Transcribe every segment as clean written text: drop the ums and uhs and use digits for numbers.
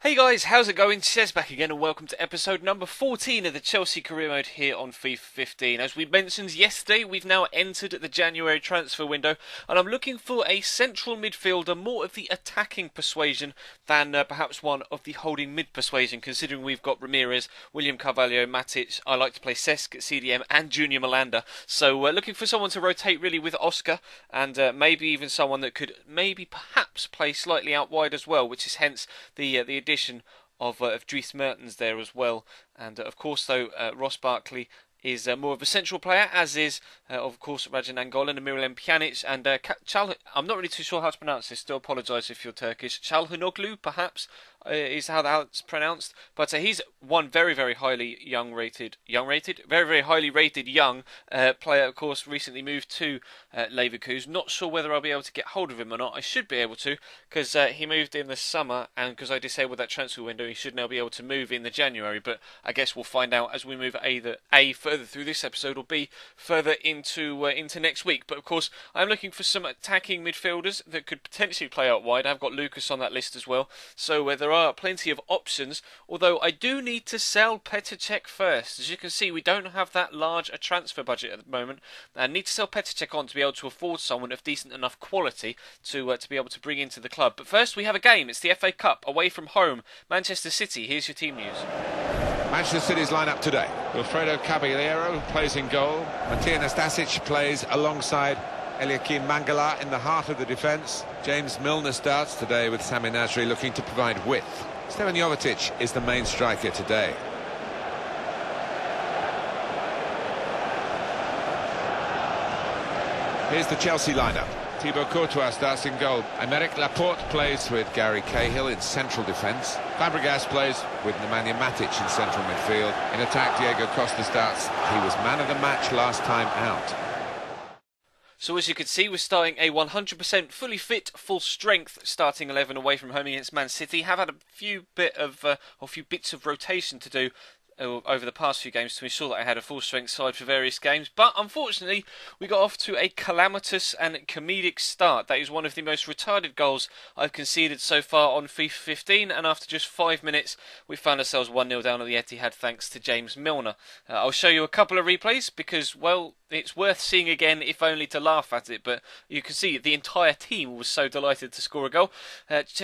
Hey guys, how's it going? Chez back again and welcome to episode number 14 of the Chelsea career mode here on FIFA 15. As we mentioned yesterday, we've now entered the January transfer window and I'm looking for a central midfielder, more of the attacking persuasion than perhaps one of the holding mid persuasion, considering we've got Ramirez, William Carvalho, Matic. I like to play Cesc at CDM and Junior Malanda. So looking for someone to rotate really with Oscar and maybe even someone that could maybe perhaps play slightly out wide as well, which is hence the addition of Dries Mertens there as well. And of course, though, Ross Barkley is more of a central player, as is, of course, Rajan Angolan and Miralem Pjanic. And I'm not really too sure how to pronounce this. Do apologise if you're Turkish. Çalhanoğlu, perhaps, is how it's pronounced. But he's one very, very highly very highly rated young player. Of course, recently moved to Leverkusen. Not sure whether I'll be able to get hold of him or not. I should be able to, because he moved in the summer, and because I disabled that transfer window, he should now be able to move in the January. But I guess we'll find out as we move either further through this episode or B further into next week. But of course, I'm looking for some attacking midfielders that could potentially play out wide. I've got Lucas on that list as well, so there are plenty of options. Although I do need to sell Petr Cech first. As you can see, we don't have that large a transfer budget at the moment. I need to sell Petr Cech on to be able to afford someone of decent enough quality to be able to bring into the club. But first, we have a game. It's the FA Cup away from home, Manchester City. Here's your team news. Manchester City's lineup today: Wilfredo Caballero plays in goal. Matija Nastasic plays alongside Eliakim Mangala in the heart of the defence. James Milner starts today with Sami Nasri looking to provide width. Stevan Jovetic is the main striker today. Here's the Chelsea lineup. Thibaut Courtois starts in goal. Aymeric Laporte plays with Gary Cahill in central defence. Fabregas plays with Nemanja Matic in central midfield. In attack, Diego Costa starts. He was man of the match last time out. So as you can see, we're starting a 100% fully fit, full strength starting 11 away from home against Man City. Have had a few bits of rotation to do over the past few games to ensure that I had a full strength side for various games, but unfortunately we got off to a calamitous and comedic start. That is one of the most retarded goals I've conceded so far on FIFA 15, and after just 5 minutes we found ourselves 1-0 down at the Etihad thanks to James Milner. I'll show you a couple of replays because, well, it's worth seeing again, if only to laugh at it. But you can see the entire team was so delighted to score a goal.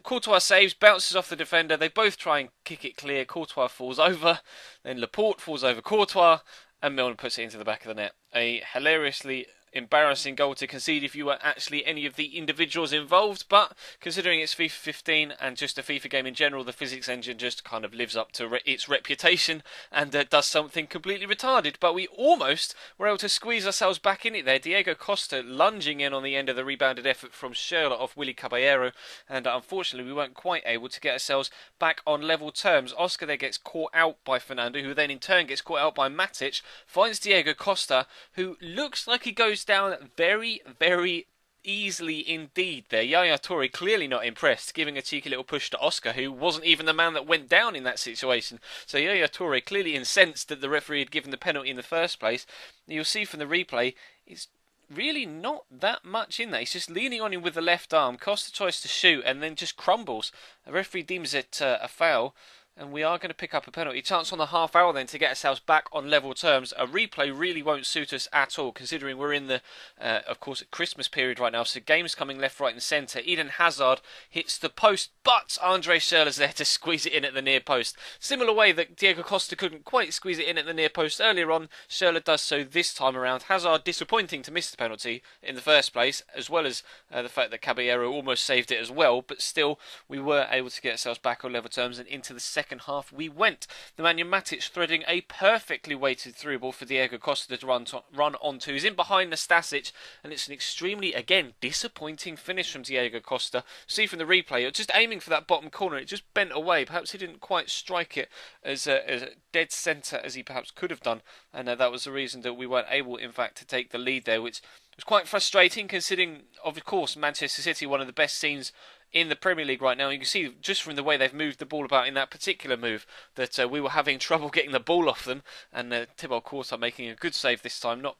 Courtois saves, bounces off the defender. They both try and kick it clear. Courtois falls over. Then Laporte falls over Courtois. And Milner puts it into the back of the net. A hilariously embarrassing goal to concede if you were actually any of the individuals involved, but considering it's FIFA 15 and just a FIFA game in general, the physics engine just kind of lives up to its reputation and does something completely retarded. But we almost were able to squeeze ourselves back in it there. Diego Costa lunging in on the end of the rebounded effort from Schürrle off Willy Caballero, and unfortunately we weren't quite able to get ourselves back on level terms. Oscar there gets caught out by Fernando, who then in turn gets caught out by Matic, finds Diego Costa, who looks like he goes down very, very easily indeed there. Yaya Toure clearly not impressed, giving a cheeky little push to Oscar, who wasn't even the man that went down in that situation. So Yaya Toure clearly incensed that the referee had given the penalty in the first place. You'll see from the replay, it's really not that much in there. He's just leaning on him with the left arm. Costa tries to shoot and then just crumbles. The referee deems it a foul. And we are going to pick up a penalty. Chance on the half hour then to get ourselves back on level terms. A replay really won't suit us at all, considering we're in the, of course, Christmas period right now. So games coming left, right and centre. Eden Hazard hits the post, but Andre Schürrle's there to squeeze it in at the near post. Similar way that Diego Costa couldn't quite squeeze it in at the near post earlier on, Schürrle does so this time around. Hazard disappointing to miss the penalty in the first place, as well as the fact that Caballero almost saved it as well. But still, we were able to get ourselves back on level terms, and into the second half we went. Nemanja Matic threading a perfectly weighted through ball for Diego Costa to run onto. He's in behind Nastasic, and it's an extremely, again, disappointing finish from Diego Costa. See from the replay, just aiming for that bottom corner, it just bent away. Perhaps he didn't quite strike it as a dead centre as he perhaps could have done, and that was the reason that we weren't able, in fact, to take the lead there, which was quite frustrating considering, of course, Manchester City, one of the best scenes in the Premier League right now. You can see just from the way they've moved the ball about in that particular move that we were having trouble getting the ball off them, and Thibaut Courtois making a good save this time, not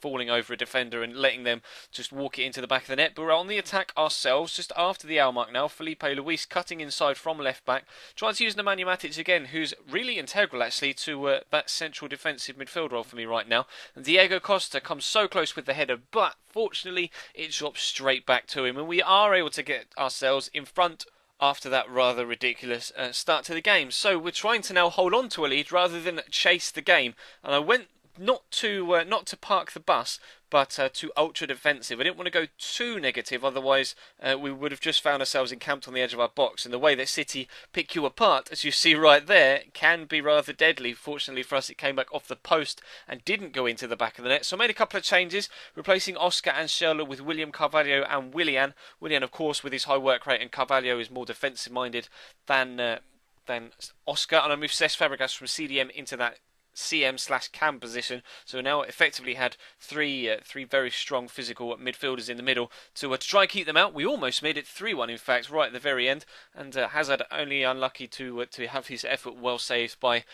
falling over a defender and letting them just walk it into the back of the net. But we're on the attack ourselves, just after the hour mark now. Felipe Luis cutting inside from left back, trying to use Nemanja Matic again, who's really integral actually to that central defensive midfield role for me right now. And Diego Costa comes so close with the header, but fortunately it drops straight back to him, and we are able to get ourselves in front after that rather ridiculous start to the game. So we're trying to now hold on to a lead rather than chase the game. And I went not to park the bus, but too ultra defensive. I didn't want to go too negative, otherwise we would have just found ourselves encamped on the edge of our box. And the way that City pick you apart, as you see right there, can be rather deadly. Fortunately for us, it came back off the post and didn't go into the back of the net. So I made a couple of changes, replacing Oscar and Schürrle with William, Carvalho and Willian. Willian, of course, with his high work rate, and Carvalho is more defensive-minded than Oscar. And I moved Cesc Fabregas from CDM into that CM/cam position, so now effectively had three very strong physical midfielders in the middle to try and keep them out. We almost made it 3-1 in fact right at the very end, and Hazard only unlucky to have his effort well saved by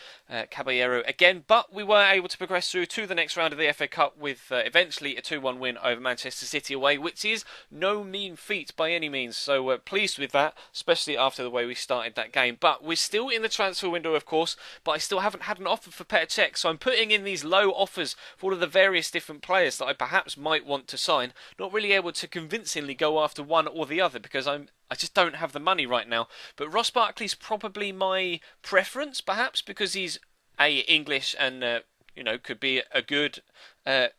Caballero again, but we were able to progress through to the next round of the FA Cup with eventually a 2-1 win over Manchester City away, which is no mean feat by any means, so pleased with that, especially after the way we started that game. But we're still in the transfer window of course, but I still haven't had an offer for Petr Cech, so I'm putting in these low offers for all of the various different players that I perhaps might want to sign, not really able to convincingly go after one or the other because I just don't have the money right now. But Ross Barkley's probably my preference, perhaps because he's English and could be a good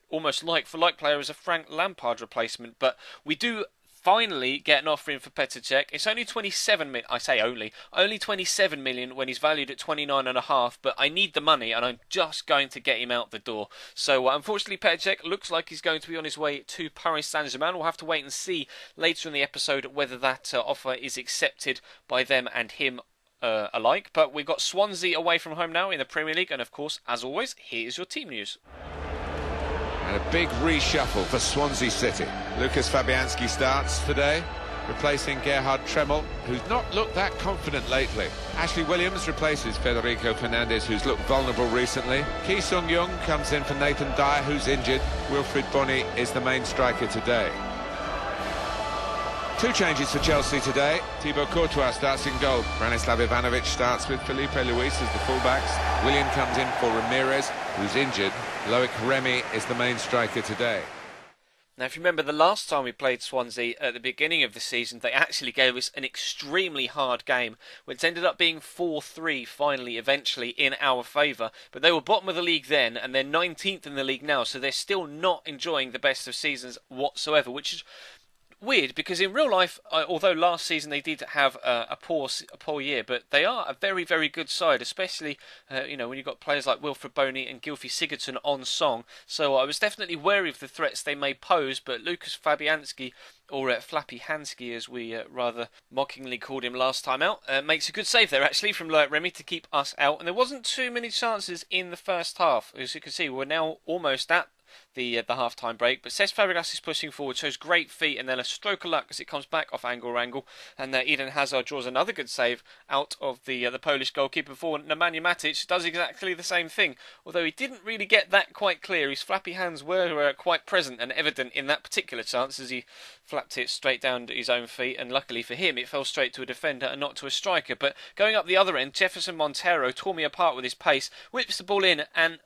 almost like for like player as a Frank Lampard replacement. But we do finally get an offer in for Petr Cech. It's only 27 million. I say only 27 million when he's valued at 29.5. But I need the money, and I'm just going to get him out the door. So unfortunately, Petr Cech looks like he's going to be on his way to Paris Saint-Germain. We'll have to wait and see later in the episode whether that offer is accepted by them and him alike. But we've got Swansea away from home now in the Premier League, and of course, as always, here's your team news. And a big reshuffle for Swansea City. Lucas Fabianski starts today, replacing Gerhard Tremmel, who's not looked that confident lately. Ashley Williams replaces Federico Fernandez, who's looked vulnerable recently. Ki Sung-young comes in for Nathan Dyer, who's injured. Wilfried Bony is the main striker today. Two changes for Chelsea today. Thibaut Courtois starts in goal. Branislav Ivanovic starts with Felipe Luis as the fullbacks. Willian comes in for Ramirez, who's injured. Loic Remy is the main striker today. Now, if you remember the last time we played Swansea at the beginning of the season, they actually gave us an extremely hard game, which ended up being 4-3 finally, eventually, in our favour. But they were bottom of the league then, and they're 19th in the league now, so they're still not enjoying the best of seasons whatsoever, which is weird because in real life, although last season they did have a poor year, but they are a very, very good side, especially when you've got players like Wilfried Bony and Gylfi Sigurdsson on song. So I was definitely wary of the threats they may pose, but Lucas Fabianski, or Flappy Hansky as we rather mockingly called him last time out, makes a good save there actually from Loic Remy to keep us out, and there wasn't too many chances in the first half. As you can see, we're now almost at the half-time break, but Cesc Fabregas is pushing forward, shows great feet, and then a stroke of luck as it comes back off Wrangle, and Eden Hazard draws another good save out of the Polish goalkeeper before Nemanja Matic does exactly the same thing, although he didn't really get that quite clear. His flappy hands were quite present and evident in that particular chance as he flapped it straight down to his own feet, and luckily for him it fell straight to a defender and not to a striker. But going up the other end, Jefferson Montero tore me apart with his pace, whips the ball in, and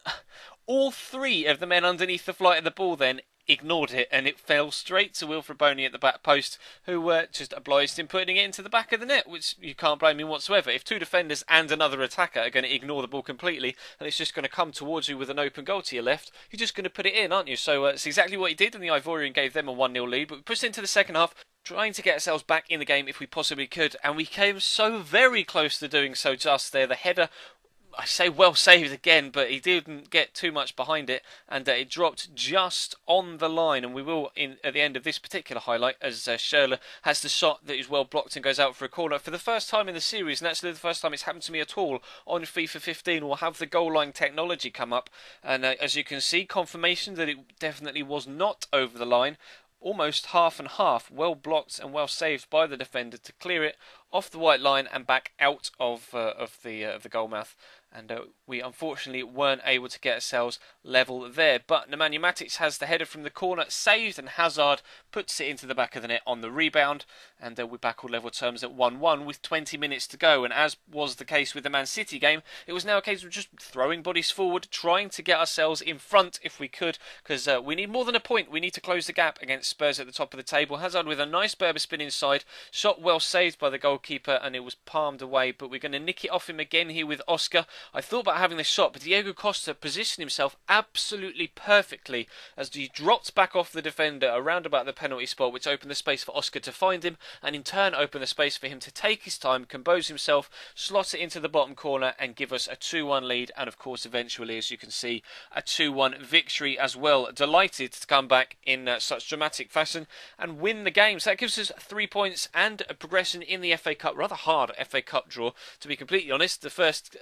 all three of the men underneath the flight of the ball then ignored it, and it fell straight to Wilfried Bony at the back post, who just obliged him putting it into the back of the net, which you can't blame him whatsoever. If two defenders and another attacker are going to ignore the ball completely, and it's just going to come towards you with an open goal to your left, you're just going to put it in, aren't you? So it's exactly what he did, and the Ivorian gave them a 1-0 lead, but we pushed into the second half, trying to get ourselves back in the game if we possibly could, and we came so very close to doing so just there. The header, I say well saved again, but he didn't get too much behind it, and it dropped just on the line. And we will, at the end of this particular highlight, as Schürrle has the shot that is well blocked and goes out for a corner for the first time in the series, and actually the first time it's happened to me at all on FIFA 15. We'll have the goal line technology come up, and as you can see, confirmation that it definitely was not over the line. Almost half and half, well blocked and well saved by the defender to clear it off the white line and back out of the goal mouth. And we unfortunately weren't able to get ourselves level there. But Nemanja Matic has the header from the corner saved, and Hazard puts it into the back of the net on the rebound. And we're back on level terms at 1-1 with 20 minutes to go. And as was the case with the Man City game, it was now a case of just throwing bodies forward, trying to get ourselves in front if we could, because we need more than a point. We need to close the gap against Spurs at the top of the table. Hazard with a nice Berber spin inside, shot well saved by the goalkeeper, and it was palmed away. But we're going to nick it off him again here with Oscar. I thought about having this shot, but Diego Costa positioned himself absolutely perfectly as he dropped back off the defender around about the penalty spot, which opened the space for Oscar to find him, and in turn opened the space for him to take his time, compose himself, slot it into the bottom corner, and give us a 2-1 lead, and of course eventually, as you can see, a 2-1 victory as well. Delighted to come back in such dramatic fashion and win the game. So that gives us 3 points and a progression in the FA Cup. Rather hard FA Cup draw, to be completely honest. The first,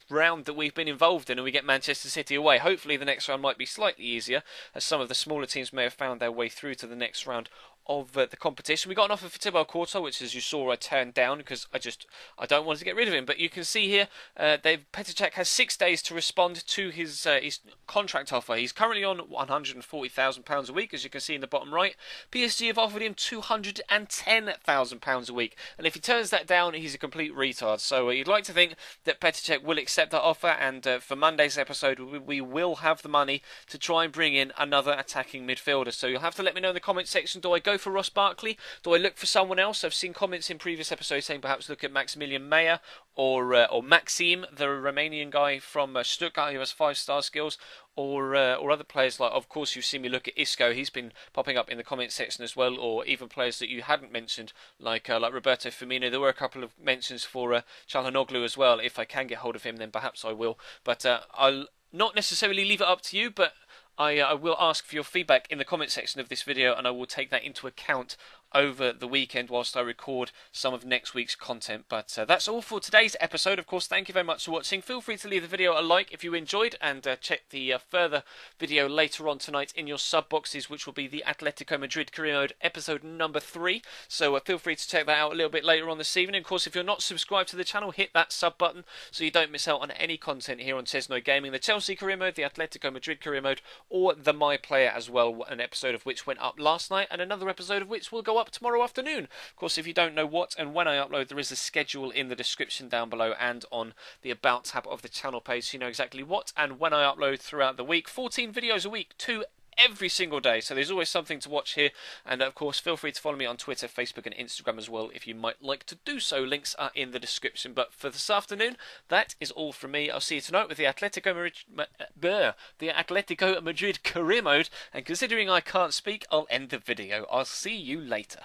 round that we've been involved in, and we get Manchester City away. Hopefully the next round might be slightly easier, as some of the smaller teams may have found their way through to the next round of the competition. We got an offer for Thibaut Courtois, which, as you saw, I turned down because I don't want to get rid of him. But you can see here, Petr Cech has 6 days to respond to his contract offer. He's currently on £140,000 a week, as you can see in the bottom right. PSG have offered him £210,000 a week, and if he turns that down, he's a complete retard. So you'd like to think that Petr Cech will accept that offer, and for Monday's episode, we will have the money to try and bring in another attacking midfielder. So you'll have to let me know in the comment section. Do I go for Ross Barkley? Do I look for someone else? I've seen comments in previous episodes saying perhaps look at Maximilian Meyer or Maxim, the Romanian guy from Stuttgart who has 5-star skills, or other players like, of course, you've seen me look at Isco. He's been popping up in the comment section as well, or even players that you hadn't mentioned like Roberto Firmino. There were a couple of mentions for Çalhanoğlu as well. If I can get hold of him, then perhaps I will. But I'll not necessarily leave it up to you, but I will ask for your feedback in the comment section of this video, and I will take that into account over the weekend whilst I record some of next week's content. But that's all for today's episode. Of course, thank you very much for watching. Feel free to leave the video a like if you enjoyed, and check the further video later on tonight in your sub boxes, which will be the Atletico Madrid career mode episode number 3. So feel free to check that out a little bit later on this evening. Of course, if you're not subscribed to the channel, hit that sub button so you don't miss out on any content here on Tesno Gaming. The Chelsea career mode, the Atletico Madrid career mode, or the My Player as well, an episode of which went up last night, and another episode of which will go up tomorrow afternoon. Of course, if you don't know what and when I upload, there is a schedule in the description down below and on the About tab of the channel page, so you know exactly what and when I upload throughout the week. 14 videos a week, 2 every single day, so there's always something to watch here. And of course, feel free to follow me on Twitter, Facebook and Instagram as well if you might like to do so. Links are in the description. But for this afternoon, that is all from me. I'll see you tonight with the Atletico Madrid career mode, and considering I can't speak, I'll end the video. I'll see you later.